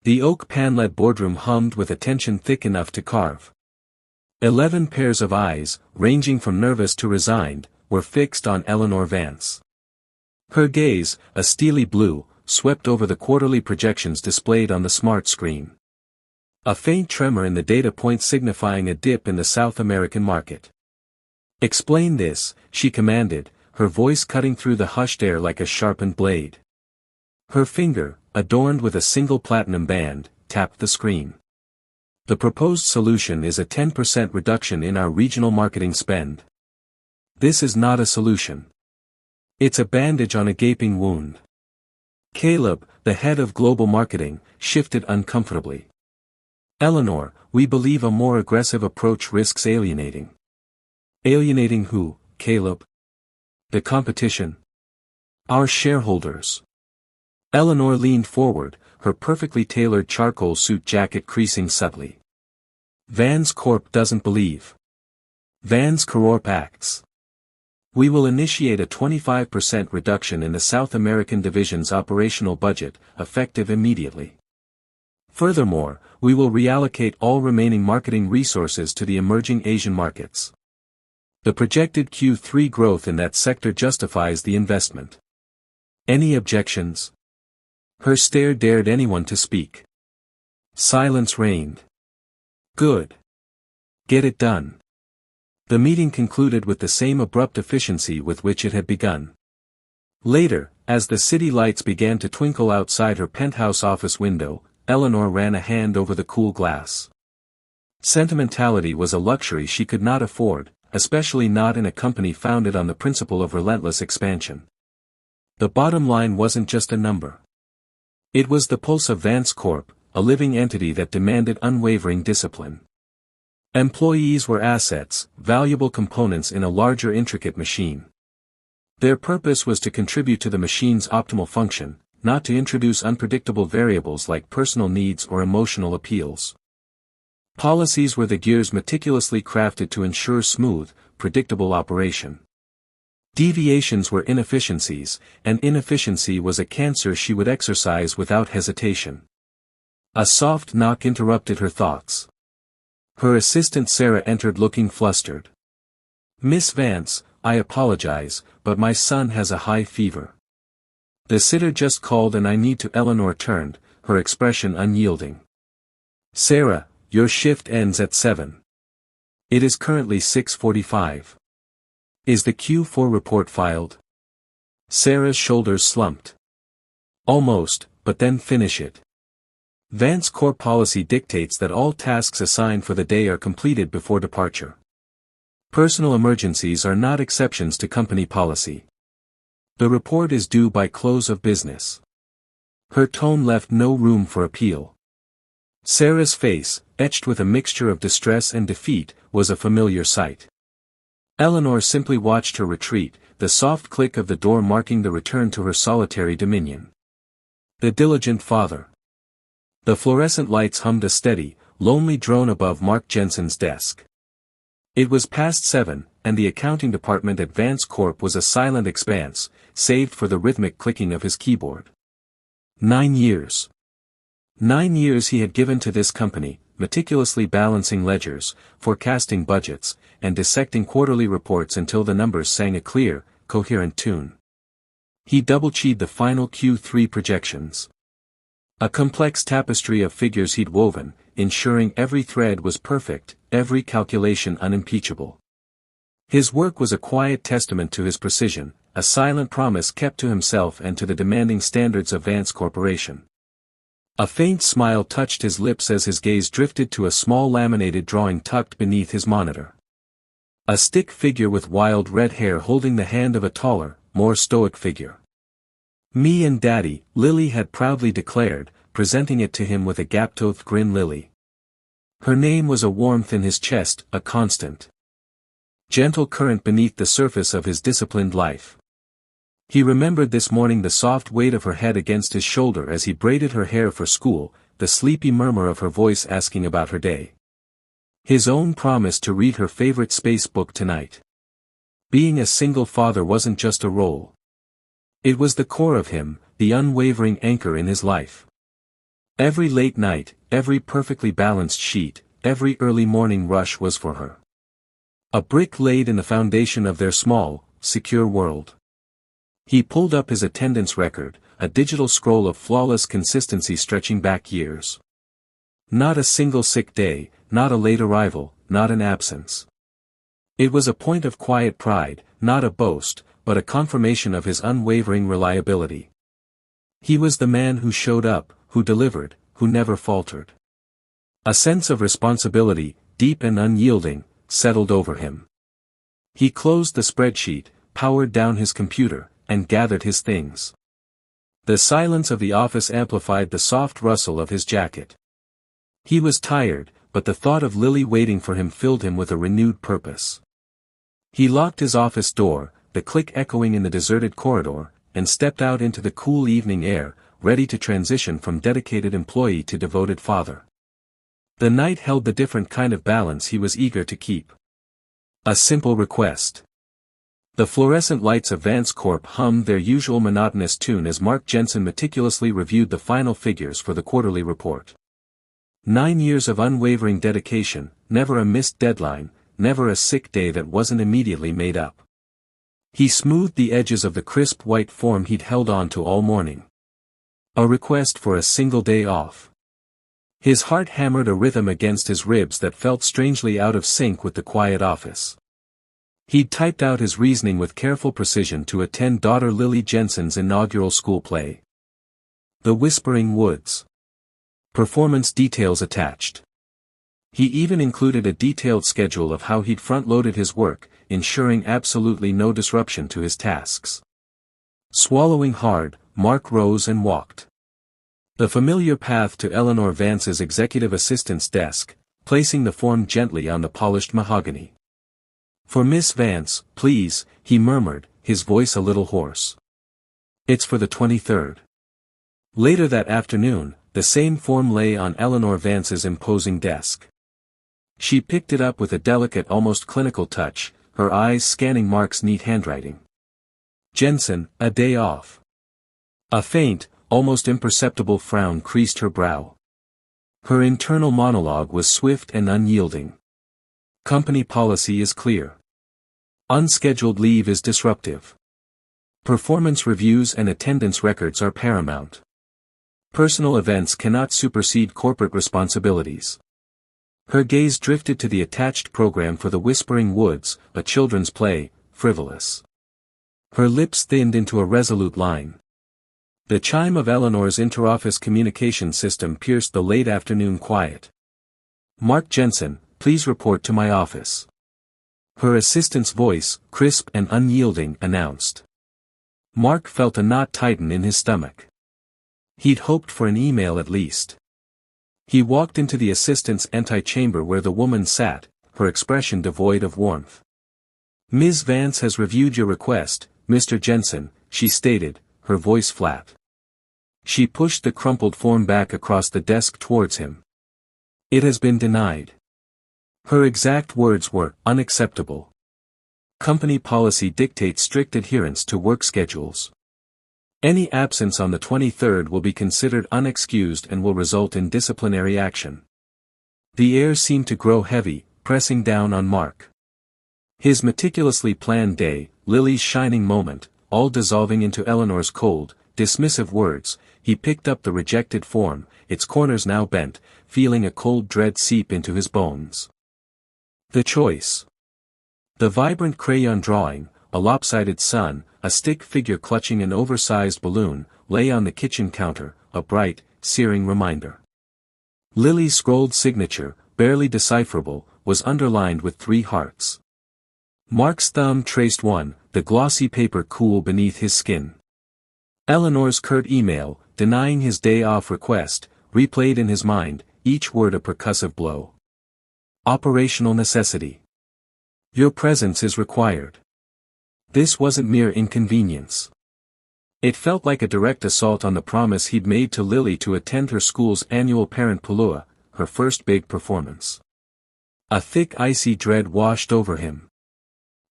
The oak paneled boardroom hummed with attention thick enough to carve. 11 pairs of eyes, ranging from nervous to resigned, were fixed on Eleanor Vance. Her gaze, a steely blue, swept over the quarterly projections displayed on the smart screen. A faint tremor in the data point signifying a dip in the South American market. "Explain this," she commanded, her voice cutting through the hushed air like a sharpened blade. Her finger, adorned with a single platinum band, tapped the screen. "The proposed solution is a 10% reduction in our regional marketing spend. This is not a solution. It's a bandage on a gaping wound." Caleb, the head of global marketing, shifted uncomfortably. "Eleanor, we believe a more aggressive approach risks alienating." "Alienating who, Caleb?" "The competition. Our shareholders." Eleanor leaned forward, her perfectly tailored charcoal suit jacket creasing subtly. "Vans Corp doesn't believe. Vans Corp acts. We will initiate a 25% reduction in the South American division's operational budget, effective immediately. Furthermore, we will reallocate all remaining marketing resources to the emerging Asian markets. The projected Q3 growth in that sector justifies the investment. Any objections?" Her stare dared anyone to speak. Silence reigned. "Good. Get it done." The meeting concluded with the same abrupt efficiency with which it had begun. Later, as the city lights began to twinkle outside her penthouse office window, Eleanor ran a hand over the cool glass. Sentimentality was a luxury she could not afford, especially not in a company founded on the principle of relentless expansion. The bottom line wasn't just a number. It was the pulse of Vance Corp, a living entity that demanded unwavering discipline. Employees were assets, valuable components in a larger intricate machine. Their purpose was to contribute to the machine's optimal function, not to introduce unpredictable variables like personal needs or emotional appeals. Policies were the gears meticulously crafted to ensure smooth, predictable operation. Deviations were inefficiencies, and inefficiency was a cancer she would exorcise without hesitation. A soft knock interrupted her thoughts. Her assistant Sarah entered looking flustered. "Miss Vance, I apologize, but my son has a high fever. The sitter just called and I need to." Eleanor turned, her expression unyielding. "Sarah, your shift ends at 7. It is currently 6:45. Is the Q4 report filed?" Sarah's shoulders slumped. "Almost, but then finish it. Vance Corp policy dictates that all tasks assigned for the day are completed before departure. Personal emergencies are not exceptions to company policy. The report is due by close of business." Her tone left no room for appeal. Sarah's face, etched with a mixture of distress and defeat, was a familiar sight. Eleanor simply watched her retreat, the soft click of the door marking the return to her solitary dominion. The diligent father. The fluorescent lights hummed a steady, lonely drone above Mark Jensen's desk. It was past 7, and the accounting department at Vance Corp was a silent expanse, save for the rhythmic clicking of his keyboard. 9 years. 9 years he had given to this company, meticulously balancing ledgers, forecasting budgets, and dissecting quarterly reports until the numbers sang a clear, coherent tune. He double-checked the final Q3 projections. A complex tapestry of figures he'd woven, ensuring every thread was perfect, every calculation unimpeachable. His work was a quiet testament to his precision, a silent promise kept to himself and to the demanding standards of Vance Corporation. A faint smile touched his lips as his gaze drifted to a small laminated drawing tucked beneath his monitor. A stick figure with wild red hair holding the hand of a taller, more stoic figure. "Me and Daddy," Lily had proudly declared, presenting it to him with a gap-toothed grin. Lily. Her name was a warmth in his chest, a constant, gentle current beneath the surface of his disciplined life. He remembered this morning the soft weight of her head against his shoulder as he braided her hair for school, the sleepy murmur of her voice asking about her day. His own promise to read her favorite space book tonight. Being a single father wasn't just a role. It was the core of him, the unwavering anchor in his life. Every late night, every perfectly balanced sheet, every early morning rush was for her. A brick laid in the foundation of their small, secure world. He pulled up his attendance record, a digital scroll of flawless consistency stretching back years. Not a single sick day, not a late arrival, not an absence. It was a point of quiet pride, not a boast, but a confirmation of his unwavering reliability. He was the man who showed up, who delivered, who never faltered. A sense of responsibility, deep and unyielding, settled over him. He closed the spreadsheet, powered down his computer, and gathered his things. The silence of the office amplified the soft rustle of his jacket. He was tired, but the thought of Lily waiting for him filled him with a renewed purpose. He locked his office door, the click echoing in the deserted corridor, and stepped out into the cool evening air, ready to transition from dedicated employee to devoted father. The night held the different kind of balance he was eager to keep. A simple request. The fluorescent lights of Vance Corp hummed their usual monotonous tune as Mark Jensen meticulously reviewed the final figures for the quarterly report. 9 years of unwavering dedication, never a missed deadline, never a sick day that wasn't immediately made up. He smoothed the edges of the crisp white form he'd held on to all morning. A request for a single day off. His heart hammered a rhythm against his ribs that felt strangely out of sync with the quiet office. He'd typed out his reasoning with careful precision to attend daughter Lily Jensen's inaugural school play. The Whispering Woods. Performance details attached. He even included a detailed schedule of how he'd front-loaded his work, ensuring absolutely no disruption to his tasks. Swallowing hard, Mark rose and walked. The familiar path to Eleanor Vance's executive assistant's desk, placing the form gently on the polished mahogany. "For Miss Vance, please," he murmured, his voice a little hoarse. "It's for the 23rd. Later that afternoon, the same form lay on Eleanor Vance's imposing desk. She picked it up with a delicate, almost clinical touch, her eyes scanning Mark's neat handwriting. "Jensen, a day off." A faint, almost imperceptible frown creased her brow. Her internal monologue was swift and unyielding. Company policy is clear. Unscheduled leave is disruptive. Performance reviews and attendance records are paramount. Personal events cannot supersede corporate responsibilities. Her gaze drifted to the attached program for the Whispering Woods, a children's play, frivolous. Her lips thinned into a resolute line. The chime of Eleanor's interoffice communication system pierced the late afternoon quiet. "Mark Jensen, please report to my office." Her assistant's voice, crisp and unyielding, announced. Mark felt a knot tighten in his stomach. He'd hoped for an email at least. He walked into the assistant's antechamber where the woman sat, her expression devoid of warmth. "Ms. Vance has reviewed your request, Mr. Jensen," she stated, her voice flat. She pushed the crumpled form back across the desk towards him. "It has been denied." Her exact words were, "unacceptable. Company policy dictates strict adherence to work schedules. Any absence on the 23rd will be considered unexcused and will result in disciplinary action." The air seemed to grow heavy, pressing down on Mark. His meticulously planned day, Lily's shining moment, all dissolving into Eleanor's cold, dismissive words. He picked up the rejected form, its corners now bent, feeling a cold dread seep into his bones. The choice. The vibrant crayon drawing, a lopsided sun, a stick figure clutching an oversized balloon, lay on the kitchen counter, a bright, searing reminder. Lily's scrolled signature, barely decipherable, was underlined with 3 hearts. Mark's thumb traced one, the glossy paper cool beneath his skin. Eleanor's curt email, denying his day-off request, replayed in his mind, each word a percussive blow. Operational necessity. Your presence is required. This wasn't mere inconvenience. It felt like a direct assault on the promise he'd made to Lily to attend her school's annual parent Palua, her first big performance. A thick icy dread washed over him.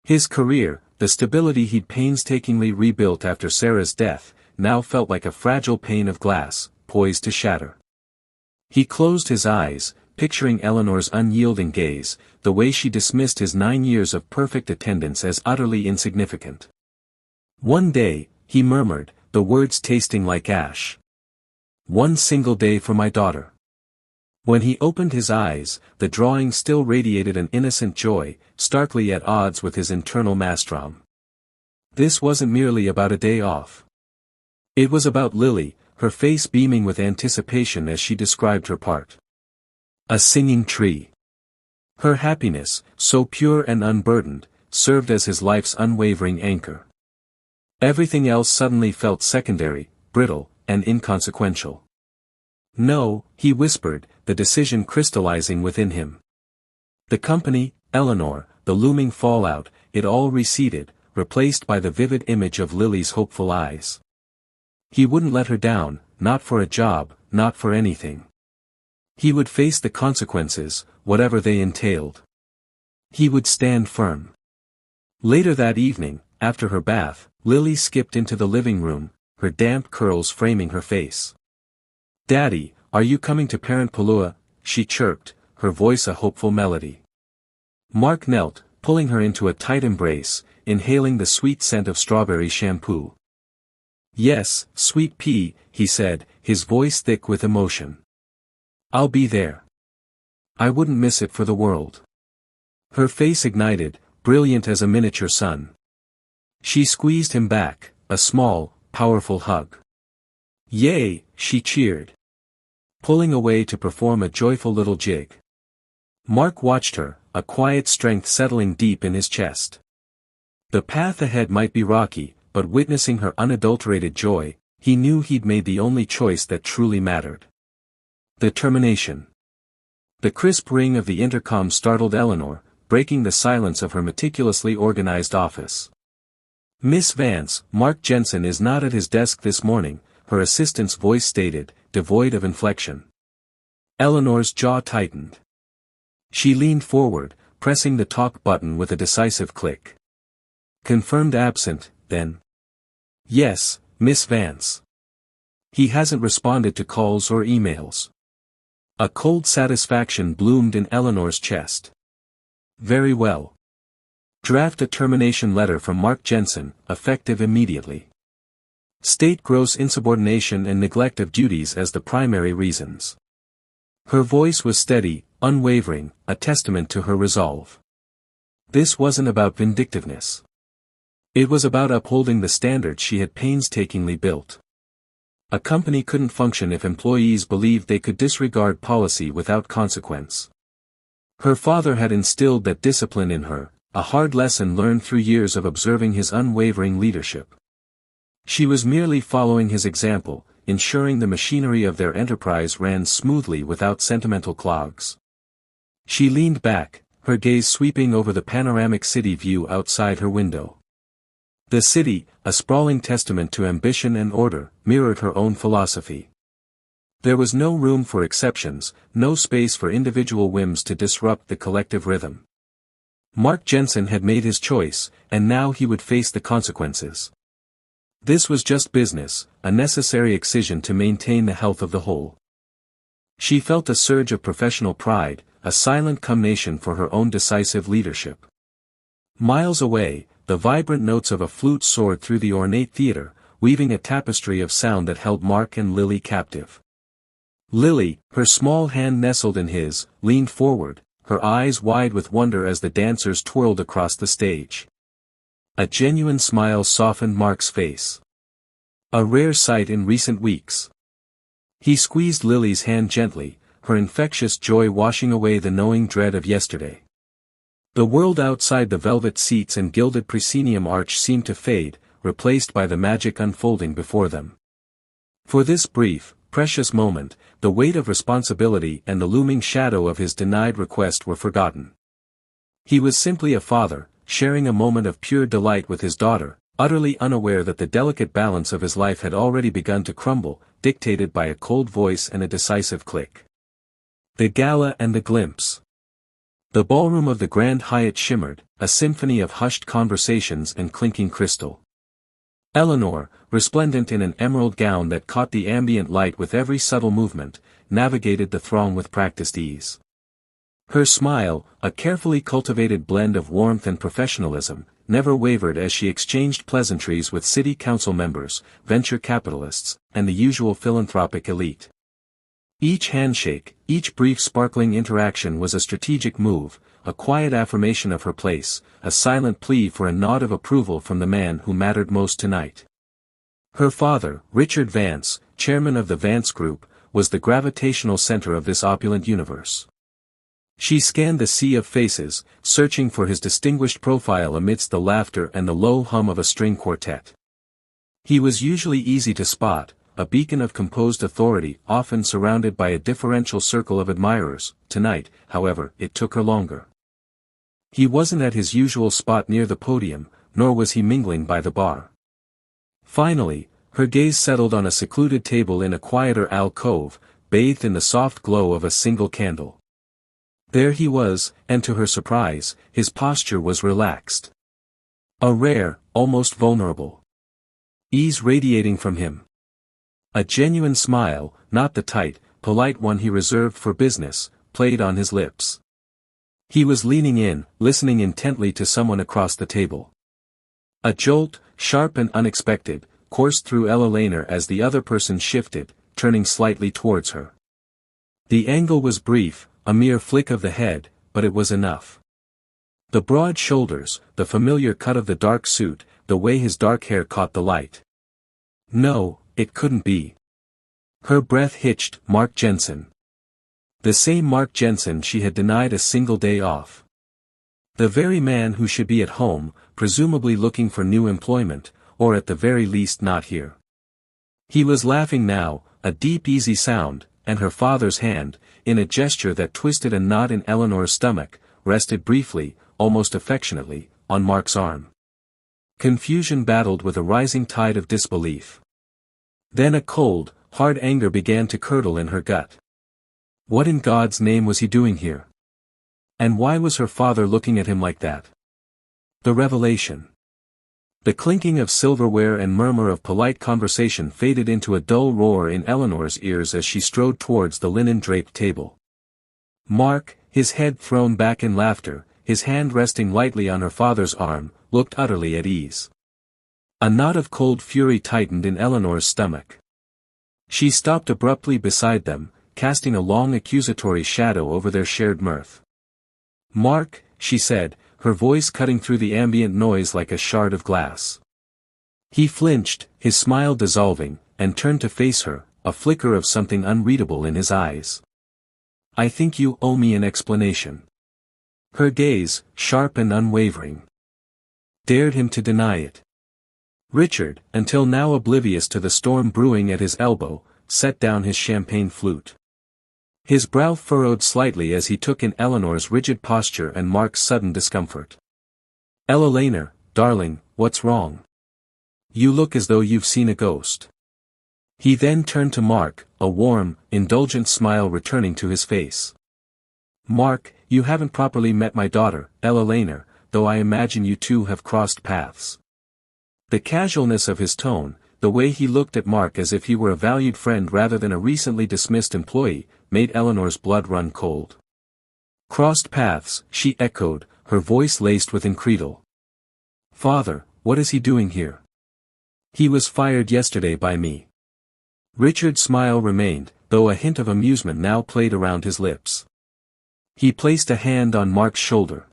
His career, the stability he'd painstakingly rebuilt after Sarah's death, now felt like a fragile pane of glass, poised to shatter. He closed his eyes, picturing Eleanor's unyielding gaze, the way she dismissed his 9 years of perfect attendance as utterly insignificant. One day, he murmured, the words tasting like ash. One single day for my daughter. When he opened his eyes, the drawing still radiated an innocent joy, starkly at odds with his internal maelstrom. This wasn't merely about a day off. It was about Lily, her face beaming with anticipation as she described her part. A singing tree. Her happiness, so pure and unburdened, served as his life's unwavering anchor. Everything else suddenly felt secondary, brittle, and inconsequential. No, he whispered, the decision crystallizing within him. The company, Eleanor, the looming fallout, it all receded, replaced by the vivid image of Lily's hopeful eyes. He wouldn't let her down, not for a job, not for anything. He would face the consequences, whatever they entailed. He would stand firm. Later that evening, after her bath, Lily skipped into the living room, her damp curls framing her face. "Daddy, are you coming to Parent Palua?" she chirped, her voice a hopeful melody. Mark knelt, pulling her into a tight embrace, inhaling the sweet scent of strawberry shampoo. "Yes, sweet pea," he said, his voice thick with emotion. "I'll be there. I wouldn't miss it for the world." Her face ignited, brilliant as a miniature sun. She squeezed him back, a small, powerful hug. "Yay!" she cheered. Pulling away to perform a joyful little jig. Mark watched her, a quiet strength settling deep in his chest. The path ahead might be rocky, but witnessing her unadulterated joy, he knew he'd made the only choice that truly mattered. The termination. The crisp ring of the intercom startled Eleanor, breaking the silence of her meticulously organized office. "Miss Vance, Mark Jensen is not at his desk this morning," her assistant's voice stated, devoid of inflection. Eleanor's jaw tightened. She leaned forward, pressing the talk button with a decisive click. "Confirmed absent, then?" "Yes, Miss Vance. He hasn't responded to calls or emails." A cold satisfaction bloomed in Eleanor's chest. "Very well. Draft a termination letter from Mark Jensen, effective immediately. State gross insubordination and neglect of duties as the primary reasons." Her voice was steady, unwavering, a testament to her resolve. This wasn't about vindictiveness. It was about upholding the standards she had painstakingly built. A company couldn't function if employees believed they could disregard policy without consequence. Her father had instilled that discipline in her, a hard lesson learned through years of observing his unwavering leadership. She was merely following his example, ensuring the machinery of their enterprise ran smoothly without sentimental clogs. She leaned back, her gaze sweeping over the panoramic city view outside her window. The city, a sprawling testament to ambition and order, mirrored her own philosophy. There was no room for exceptions, no space for individual whims to disrupt the collective rhythm. Mark Jensen had made his choice, and now he would face the consequences. This was just business, a necessary excision to maintain the health of the whole. She felt a surge of professional pride, a silent commendation for her own decisive leadership. Miles away, the vibrant notes of a flute soared through the ornate theater, weaving a tapestry of sound that held Mark and Lily captive. Lily, her small hand nestled in his, leaned forward, her eyes wide with wonder as the dancers twirled across the stage. A genuine smile softened Mark's face. A rare sight in recent weeks. He squeezed Lily's hand gently, her infectious joy washing away the knowing dread of yesterday. The world outside the velvet seats and gilded proscenium arch seemed to fade, replaced by the magic unfolding before them. For this brief, precious moment, the weight of responsibility and the looming shadow of his denied request were forgotten. He was simply a father, sharing a moment of pure delight with his daughter, utterly unaware that the delicate balance of his life had already begun to crumble, dictated by a cold voice and a decisive click. The gala and the glimpse. The ballroom of the Grand Hyatt shimmered, a symphony of hushed conversations and clinking crystal. Eleanor, resplendent in an emerald gown that caught the ambient light with every subtle movement, navigated the throng with practiced ease. Her smile, a carefully cultivated blend of warmth and professionalism, never wavered as she exchanged pleasantries with city council members, venture capitalists, and the usual philanthropic elite. Each handshake, each brief sparkling interaction was a strategic move, a quiet affirmation of her place, a silent plea for a nod of approval from the man who mattered most tonight. Her father, Richard Vance, chairman of the Vance Group, was the gravitational center of this opulent universe. She scanned the sea of faces, searching for his distinguished profile amidst the laughter and the low hum of a string quartet. He was usually easy to spot, a beacon of composed authority often surrounded by a deferential circle of admirers. Tonight, however, it took her longer. He wasn't at his usual spot near the podium, nor was he mingling by the bar. Finally, her gaze settled on a secluded table in a quieter alcove, bathed in the soft glow of a single candle. There he was, and to her surprise, his posture was relaxed. A rare, almost vulnerable ease radiating from him. A genuine smile, not the tight, polite one he reserved for business, played on his lips. He was leaning in, listening intently to someone across the table. A jolt, sharp and unexpected, coursed through Ella Laner as the other person shifted, turning slightly towards her. The angle was brief, a mere flick of the head, but it was enough. The broad shoulders, the familiar cut of the dark suit, the way his dark hair caught the light. No, it couldn't be. Her breath hitched. Mark Jensen. The same Mark Jensen she had denied a single day off. The very man who should be at home, presumably looking for new employment, or at the very least not here. He was laughing now, a deep easy sound, and her father's hand, in a gesture that twisted a knot in Eleanor's stomach, rested briefly, almost affectionately, on Mark's arm. Confusion battled with a rising tide of disbelief. Then a cold, hard anger began to curdle in her gut. What in God's name was he doing here? And why was her father looking at him like that? The revelation. The clinking of silverware and murmur of polite conversation faded into a dull roar in Eleanor's ears as she strode towards the linen-draped table. Mark, his head thrown back in laughter, his hand resting lightly on her father's arm, looked utterly at ease. A knot of cold fury tightened in Eleanor's stomach. She stopped abruptly beside them, casting a long accusatory shadow over their shared mirth. Mark, she said, her voice cutting through the ambient noise like a shard of glass. He flinched, his smile dissolving, and turned to face her, a flicker of something unreadable in his eyes. I think you owe me an explanation. Her gaze, sharp and unwavering, dared him to deny it. Richard, until now oblivious to the storm brewing at his elbow, set down his champagne flute. His brow furrowed slightly as he took in Eleanor's rigid posture and Mark's sudden discomfort. Ella Laner, darling, what's wrong? You look as though you've seen a ghost. He then turned to Mark, a warm, indulgent smile returning to his face. Mark, you haven't properly met my daughter, Ella Laner, though I imagine you two have crossed paths. The casualness of his tone, the way he looked at Mark as if he were a valued friend rather than a recently dismissed employee, made Eleanor's blood run cold. Crossed paths, she echoed, her voice laced with incredul. Father, what is he doing here? He was fired yesterday by me. Richard's smile remained, though a hint of amusement now played around his lips. He placed a hand on Mark's shoulder.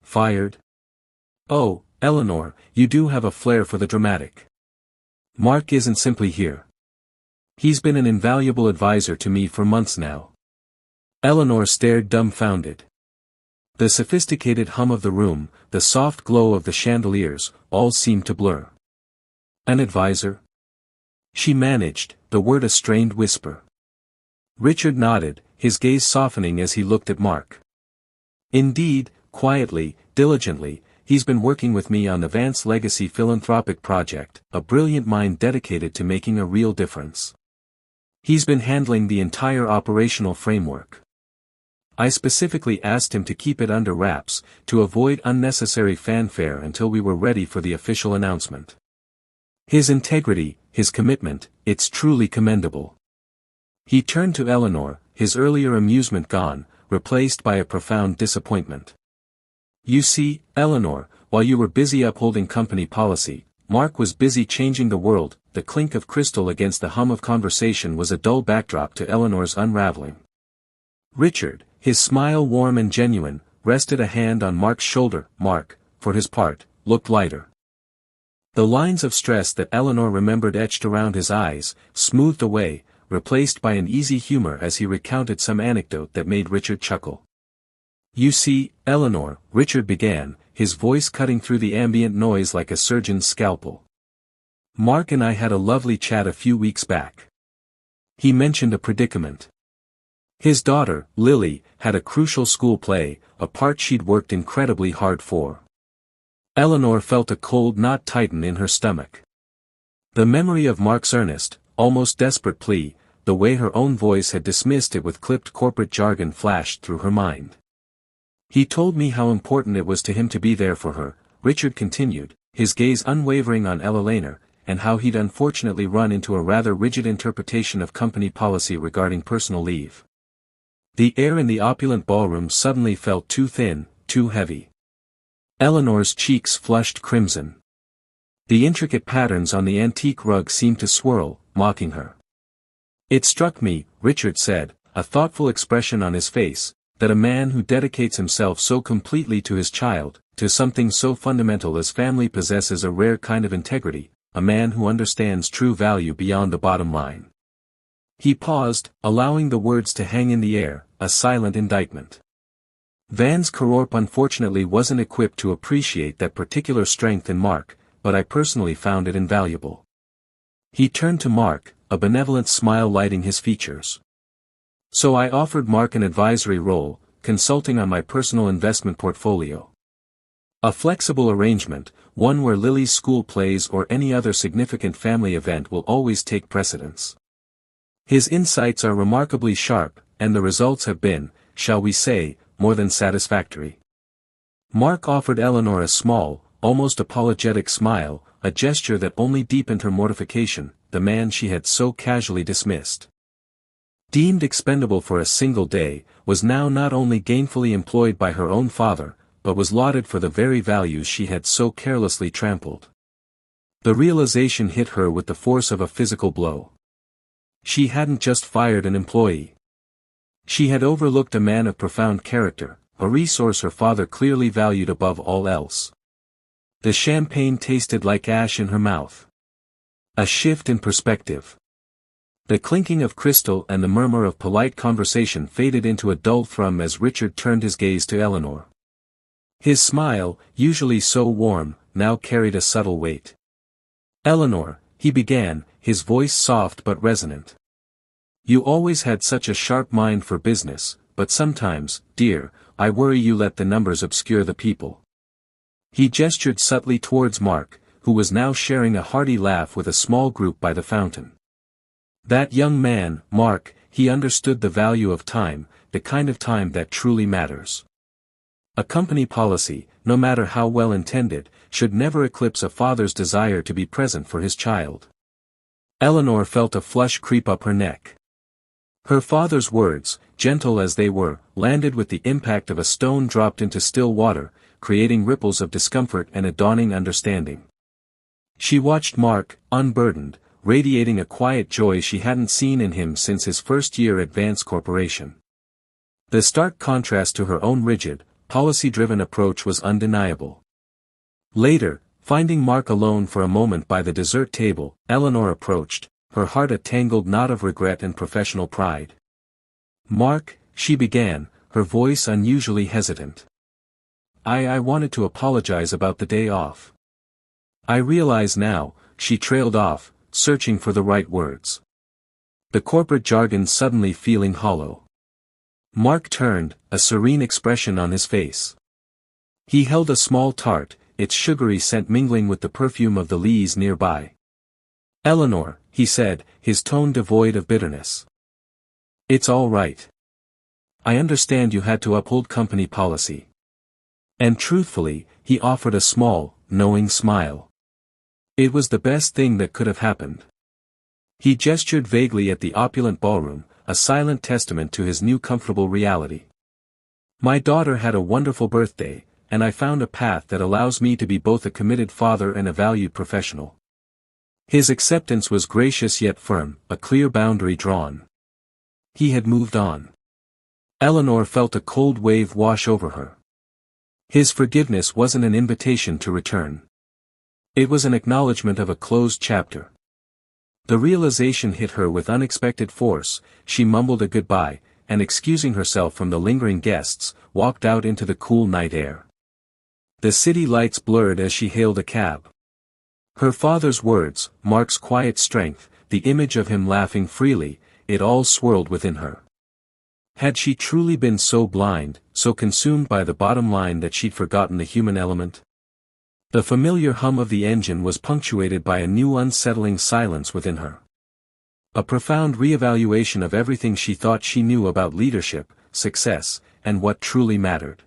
Fired? Oh, Eleanor, you do have a flair for the dramatic. Mark isn't simply here. He's been an invaluable advisor to me for months now. Eleanor stared dumbfounded. The sophisticated hum of the room, the soft glow of the chandeliers, all seemed to blur. An advisor? She managed, the word a strained whisper. Richard nodded, his gaze softening as he looked at Mark. Indeed, quietly, diligently, he's been working with me on the Vance Legacy philanthropic project, a brilliant mind dedicated to making a real difference. He's been handling the entire operational framework. I specifically asked him to keep it under wraps, to avoid unnecessary fanfare until we were ready for the official announcement. His integrity, his commitment, it's truly commendable. He turned to Eleanor, his earlier amusement gone, replaced by a profound disappointment. You see, Eleanor, while you were busy upholding company policy, Mark was busy changing the world. The clink of crystal against the hum of conversation was a dull backdrop to Eleanor's unraveling. Richard, his smile warm and genuine, rested a hand on Mark's shoulder. Mark, for his part, looked lighter. The lines of stress that Eleanor remembered etched around his eyes, smoothed away, replaced by an easy humor as he recounted some anecdote that made Richard chuckle. You see, Eleanor, Richard began, his voice cutting through the ambient noise like a surgeon's scalpel. Mark and I had a lovely chat a few weeks back. He mentioned a predicament. His daughter, Lily, had a crucial school play, a part she'd worked incredibly hard for. Eleanor felt a cold knot tighten in her stomach. The memory of Mark's earnest, almost desperate plea, the way her own voice had dismissed it with clipped corporate jargon flashed through her mind. He told me how important it was to him to be there for her, Richard continued, his gaze unwavering on Eleanor, and how he'd unfortunately run into a rather rigid interpretation of company policy regarding personal leave. The air in the opulent ballroom suddenly felt too thin, too heavy. Eleanor's cheeks flushed crimson. The intricate patterns on the antique rug seemed to swirl, mocking her. It struck me, Richard said, a thoughtful expression on his face, that a man who dedicates himself so completely to his child, to something so fundamental as family possesses a rare kind of integrity, a man who understands true value beyond the bottom line. He paused, allowing the words to hang in the air, a silent indictment. Vance Cororp unfortunately wasn't equipped to appreciate that particular strength in Mark, but I personally found it invaluable. He turned to Mark, a benevolent smile lighting his features. So I offered Mark an advisory role, consulting on my personal investment portfolio. A flexible arrangement, one where Lily's school plays or any other significant family event will always take precedence. His insights are remarkably sharp, and the results have been, shall we say, more than satisfactory. Mark offered Eleanor a small, almost apologetic smile, a gesture that only deepened her mortification, the man she had so casually dismissed. Deemed expendable for a single day, was now not only gainfully employed by her own father, but was lauded for the very values she had so carelessly trampled. The realization hit her with the force of a physical blow. She hadn't just fired an employee. She had overlooked a man of profound character, a resource her father clearly valued above all else. The champagne tasted like ash in her mouth. A shift in perspective. The clinking of crystal and the murmur of polite conversation faded into a dull thrum as Richard turned his gaze to Eleanor. His smile, usually so warm, now carried a subtle weight. Eleanor, he began, his voice soft but resonant. You always had such a sharp mind for business, but sometimes, dear, I worry you let the numbers obscure the people. He gestured subtly towards Mark, who was now sharing a hearty laugh with a small group by the fountain. That young man, Mark, he understood the value of time, the kind of time that truly matters. A company policy, no matter how well intended, should never eclipse a father's desire to be present for his child. Eleanor felt a flush creep up her neck. Her father's words, gentle as they were, landed with the impact of a stone dropped into still water, creating ripples of discomfort and a dawning understanding. She watched Mark, unburdened, radiating a quiet joy she hadn't seen in him since his first year at Vance Corporation. The stark contrast to her own rigid, policy-driven approach was undeniable. Later, finding Mark alone for a moment by the dessert table, Eleanor approached, her heart a tangled knot of regret and professional pride. Mark, she began, her voice unusually hesitant. I wanted to apologize about the day off. I realize now, she trailed off, searching for the right words. The corporate jargon suddenly feeling hollow. Mark turned, a serene expression on his face. He held a small tart, its sugary scent mingling with the perfume of the lees nearby. Eleanor, he said, his tone devoid of bitterness. It's all right. I understand you had to uphold company policy. And truthfully, he offered a small, knowing smile. It was the best thing that could have happened. He gestured vaguely at the opulent ballroom, a silent testament to his new comfortable reality. My daughter had a wonderful birthday, and I found a path that allows me to be both a committed father and a valued professional. His acceptance was gracious yet firm, a clear boundary drawn. He had moved on. Eleanor felt a cold wave wash over her. His forgiveness wasn't an invitation to return. It was an acknowledgement of a closed chapter. The realization hit her with unexpected force. She mumbled a goodbye, and excusing herself from the lingering guests, walked out into the cool night air. The city lights blurred as she hailed a cab. Her father's words, Mark's quiet strength, the image of him laughing freely, it all swirled within her. Had she truly been so blind, so consumed by the bottom line that she'd forgotten the human element? The familiar hum of the engine was punctuated by a new unsettling silence within her. A profound reevaluation of everything she thought she knew about leadership, success, and what truly mattered.